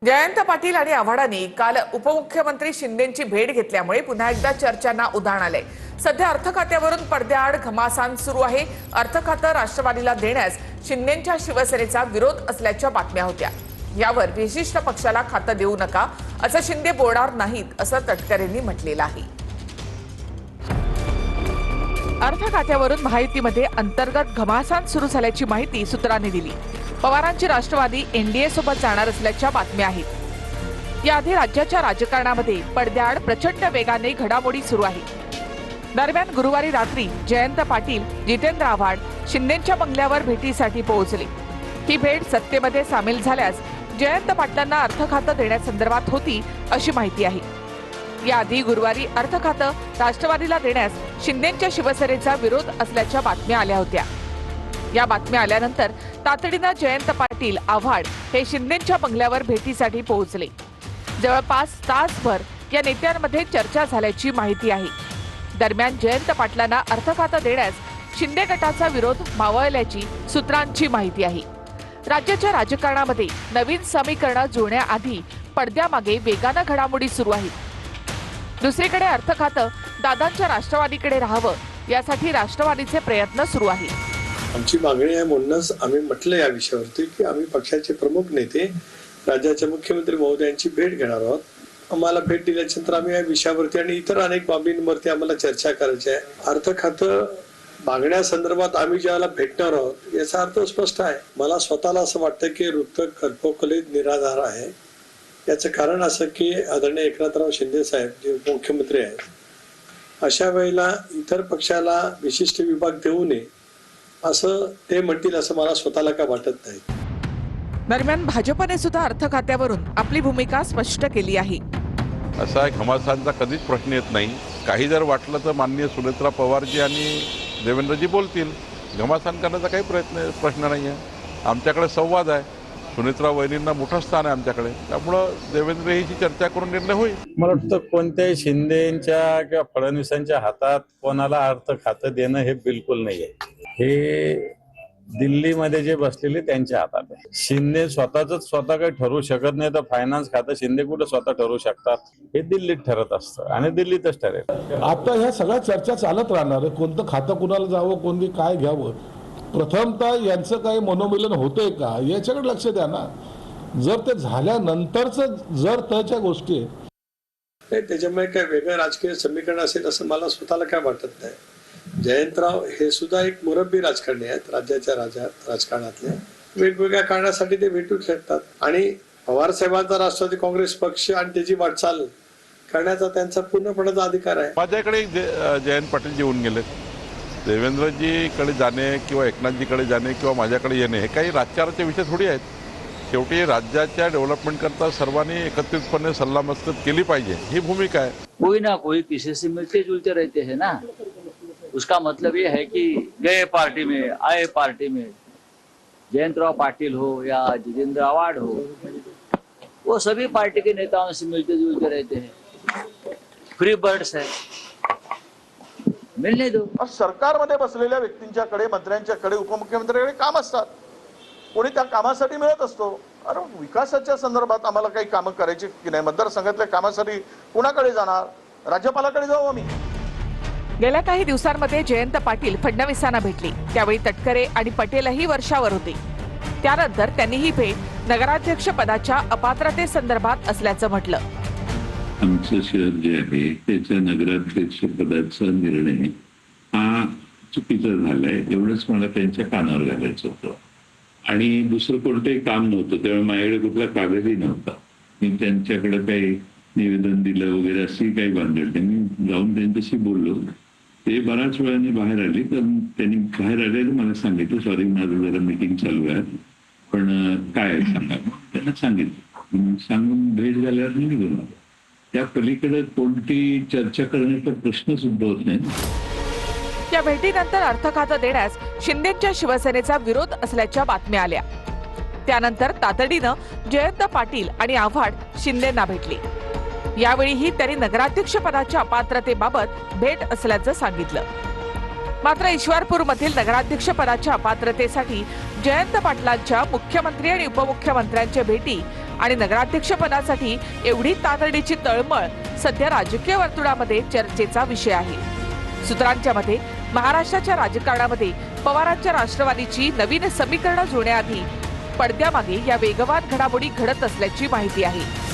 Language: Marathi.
जयंत पाटील आणि आव्हाडांनी काल उपमुख्यमंत्री शिंदेंची भेट घेतल्यामुळे पुन्हा एकदा चर्चांना उधाण आले। सध्या अर्थ खात्यावरून पडद्याआड घमासान सुरू आहे। अर्थ खातं राष्ट्रवादीला देण्यास शिंदेंच्या शिवसेनेचा विरोध असल्याच्या बातम्या होत्या। यावर विशिष्ट पक्षाला खातं देऊ नका असं शिंदे बोलणार नाहीत असं तटकरेंनी म्हटलेलं आहे। अर्थ खात्यावरून महायुतीमध्ये अंतर्गत घमासान सुरू झाल्याची माहिती सूत्रांनी दिली। पवारांची राष्ट्रवादी एनडीए सोबत जाणार असल्याच्या बातम्या आहेत। याआधी राज्याच्या राजकारणामध्ये पडद्याआड प्रचंड वेगाने घडामोडी सुरू आहेत। दरम्यान गुरुवारी रात्री जयंत पाटील, जितेंद्र आव्हाड शिंदेंच्या बंगल्यावर भेटीसाठी पोहोचले। ही भेट सत्तेमध्ये सामील झाल्यास जयंत पाटलांना अर्थ खातं देण्यासंदर्भात होती अशी माहिती आहे। याआधी गुरुवारी अर्थ खातं राष्ट्रवादीला देण्यास शिंदेंच्या शिवसेनेचा विरोध असल्याच्या बातम्या आल्या होत्या। या बातम्या आल्यानंतर तातडीनं जयंत पाटील, आव्हाड हे शिंदेंच्या बंगल्यावर भेटीसाठी पोहोचले। जवळपास तासभर या नेत्यांमध्ये चर्चा झाल्याची माहिती आहे। दरम्यान जयंत पाटलांना अर्थ खातं देण्यास शिंदे गटाचा विरोध मावळल्याची सूत्रांची माहिती आहे। राज्याच्या राजकारणामध्ये नवीन समीकरणं जुळण्याआधी पडद्यामागे वेगानं घडामोडी सुरू आहेत। दुसरीकडे अर्थ खातं दादांच्या राष्ट्रवादीकडे राहावं यासाठी राष्ट्रवादीचे प्रयत्न सुरू आहेत। आमची मागणी आहे म्हणूनच आम्ही म्हटलं या विषयावरती की आम्ही पक्षाचे प्रमुख नेते राज्याचे मुख्यमंत्री महोदयांची भेट घेणार आहोत। आम्हाला भेट दिल्यानंतर आम्ही या विषयावरती आणि इतर अनेक बाबींवरती आम्हाला चर्चा करायची आहे। अर्थ खातं मागण्यासंदर्भात आम्ही ज्याला भेटणार आहोत याचा अर्थ स्पष्ट आहे। मला स्वतःला असं वाटतं की वृत्त कल्पकलित निराधार आहे। याचं कारण असं की आदरणीय एकनाथराव शिंदे साहेब जे उपमुख्यमंत्री आहेत, अशा वेळेला इतर पक्षाला विशिष्ट विभाग देऊ नये असं ते म्हणतील असं मला स्वतःला काय वाटत नाही। दरम्यान भाजपने सुद्धा अर्थ खात्यावरून आपली भूमिका स्पष्ट केली आहे। असा घमासांचा कधीच प्रश्न येत नाही। काही जर वाटलं तर माननीय सुनेत्रा पवारजी आणि देवेंद्रजी बोलतील। घमासान करण्याचा काही प्रश्न नाही आहे। आमच्याकडे संवाद आहे। सुनेत्रा वहिनींना मोठं स्थान आहे आमच्याकडे, त्यामुळं देवेंद्र हिची चर्चा करून निर्णय होईल। मला वाटतं कोणत्याही शिंदेच्या किंवा फडणवीसांच्या हातात कोणाला अर्थ खातं देणं हे बिलकुल नाही आहे। हे दिल्लीमध्ये जे बसलेले त्यांच्या हातात आहे। शिंदे स्वतः काही ठरवू शकत नाही, तर फायनान्स खातं शिंदे कुठं स्वतः ठरवू शकतात? हे दिल्लीत ठरत असतं आणि दिल्लीतच ठरेल। आता ह्या सगळ्या चर्चा चालत राहणार आहे। कोणतं खातं कुणाला जावं, कोणी काय घ्यावं, प्रथमतः यांचं काही मनोमिलन होतंय का याच्याकडे लक्ष द्या ना। जर ते झाल्यानंतरच जर त्याच्या गोष्टी त्याच्यामुळे काय वेगळं राजकीय समीकरण असेल असं मला स्वतःला काय वाटत नाही। जयंतराव हे सुद्धा एक मुरब्बी राजकारणी आहेत। राज्याच्या राजकारणातले वेगवेगळ्या कारणासाठी ते भेटू शकतात आणि पवार साहेबांचा राष्ट्रवादी काँग्रेस पक्ष आणि त्याची वाटचाल करण्याचा त्यांचा पूर्णपणाचा अधिकार आहे। माझ्याकडे जयंत पाटील येऊन गेले। देवेंद्रजीकडे जाणे किंवा एकनाथजीकडे जाणे किंवा माझ्याकडे येणे हे काही राजकारणाचे विषय थोडी आहेत। शेवटी राज्याच्या डेव्हलपमेंट करता सर्वांनी एकत्रितपणे सल्लामसलत केली पाहिजे, ही भूमिका आहे। कोई ना कोई किसी से मिलते जुलते रहते हैं ना। उसका मतलब ये है कि गए पार्टी में आए पार्टी में, जयंतराव पाटिल हो या जितेंद्र आव्हाड हो, वो सभी पार्टी के नेताओं से मिलते जुलते रहते हैं। फ्री बर्ड्स है, मिलने दो। सरकारमध्ये बसलेल्या व्यक्तींच्याकडे, मंत्र्यांच्याकडे, उपमुख्यमंत्र्यांकडे काम असतात। कोणी त्या कामासाठी मिळत असतो। अरे विकासाच्या संदर्भात आम्हाला काही कामं करायची की नाही, मतदारसंघातल्या कामासाठी कुणाकडे जाणार? राज्यपालाकडे जाऊ आम्ही। गेल्या काही दिवसांमध्ये जयंत पाटील फडणवीसांना भेटले। त्यावेळी तटकरे आणि पटेलही वर्षावर होते। त्यानंतर त्यांनी ही भेट नगराध्यक्ष पदाच्या अपात्रतेसंदर्भात असल्याचं म्हटलं। आमचं शहर जे आहे त्याच्या नगराध्यक्ष पदाचा निर्णय हा चुकीचा झालाय एवढंच मला त्यांच्या कानावर घालायचं होतं आणि दुसरं कोणतंही काम नव्हतं। त्यामुळे माझ्याकडे कुठला कागदही नव्हता। मी त्यांच्याकडे काही निवेदन दिलं वगैरे अशी काही बांधेल नाही। मी जाऊन त्यांच्याशी बोललो। ते बऱ्याच वेळाने बाहेर आले, तर त्यांनी बाहेर आलेलं मला सांगितलं, सॉरी माझं जरा मीटिंग चालू आहे पण काय सांगा। त्यांना सांगितलं, सांगून भेट झाल्यावर मी निघून आलो। त्या पलीकडे कोणती चर्चा करण्याचा प्रश्नच उद्भवत नाही। या भेटीनंतर अर्थ खातं देण्यास शिंदेंच्या शिवसेनेचा विरोध असल्याच्या बातम्या आल्या। त्यानंतर तातडीनं जयंत पाटील आणि आव्हाड शिंदेंना भेटले। यावेळीही त्यांनी नगराध्यक्ष पदाच्या अपात्रतेबाबत भेट असल्याचं सांगितलं। मात्र ईश्वरपूरमधील नगराध्यक्ष पदाच्या अपात्रतेसाठी जयंत पाटलांच्या मुख्यमंत्री आणि उपमुख्यमंत्र्यांच्या भेटी आणि नगराध्यक्षपदासाठी एवढी तातडीची तळमळ सध्या राजकीय वर्तुळामध्ये चर्चेचा विषय आहे. सूत्रांच्या मते महाराष्ट्राच्या राजकारणामध्ये पवारांच्या राष्ट्रवादीची नवीन समीकरणं जुळण्याआधी पडद्यामागे या वेगवान घडामोडी घडत असल्याची माहिती आहे.